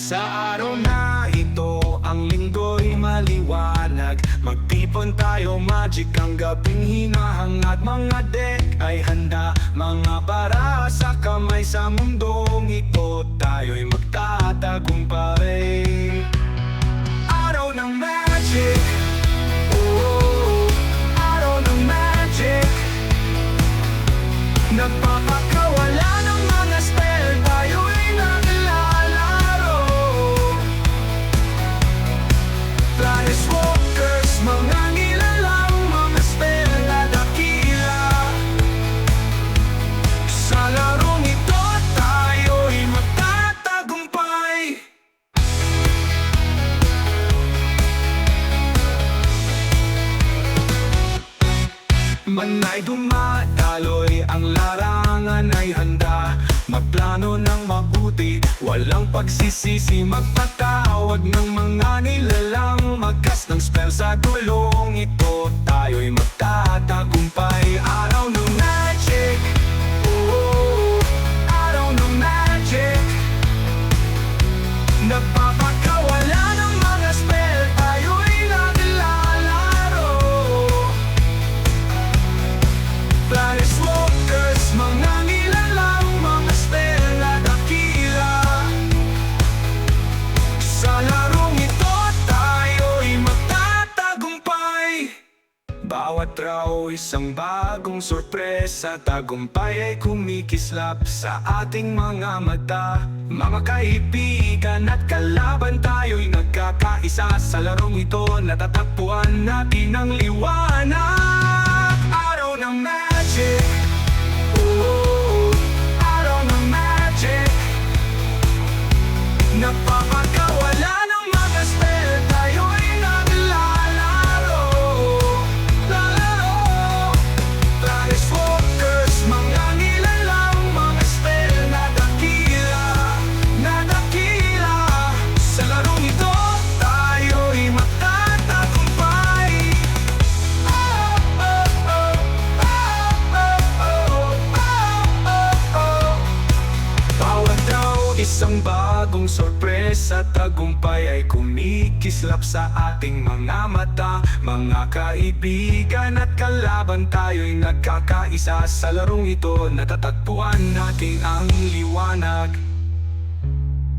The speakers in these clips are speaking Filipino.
Sa araw na ito, ang linggo'y maliwanag. Magtipon tayo, magic ang gabing hinahangad. Mga deck ay handa, mga bara sa kamay. Sa mundong ito, tayo'y magtatagumpay. Araw ng magic, oh, araw ng magic. Nagpapakawala ng mga spell, tayo'y naglalaro. Planeswalkers, mga nilalang, mga spell na dakila. Sa larong ito, tayo'y magtatagumpay. Manay dumadaloy, ang larangan ay handa. Magplano ng mabuti, walang pagsisisi. Magpatawag ng mga nilalang, magkas ng spell sa gulong ito, tayo'y magtatagumpay. Araw ng magic, oh, araw ng magic. Nagpapakawala ng mga spell, tayo'y naglalaro. Planeswalkers, mga nilalang, mga spell na dakila. Sa larong ito, tayo'y magtatagumpay. Bawat raw isang bagong sorpresa, tagumpay ay kumikislap sa ating mga mata. Mga kaibigan at kalaban, tayo'y nagkakaisa. Sa larong ito, natatagpuan natin ang liwanag. Araw ng magic, oh, araw ng magic. Nagpapakawala ng mga spell, tayo'y naglalaro. Lalaro. Planeswalkers, mga nilalang, mga spell na dakila, na dakila. Sa larong ito, tayo'y magtatagumpay. Oh, oh, oh, oh, oh, oh, oh, oh. Bawat daw isang bagong sorpresa, tagumpay ay kumikislap sa ating mga mata. Mga kaibigan at kalaban, tayo'y nagkakaisa. Sa larong ito, natatagpuan natin ang liwanag.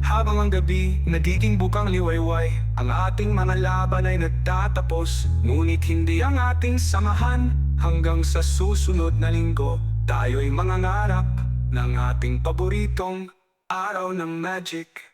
Habang ang gabi nagiging bukang liwayway, ang ating mga laban ay nagtatapos. Ngunit hindi ang ating samahan. Hanggang sa susunod na linggo, tayo'y mangangarap ng ating paboritong araw ng magic.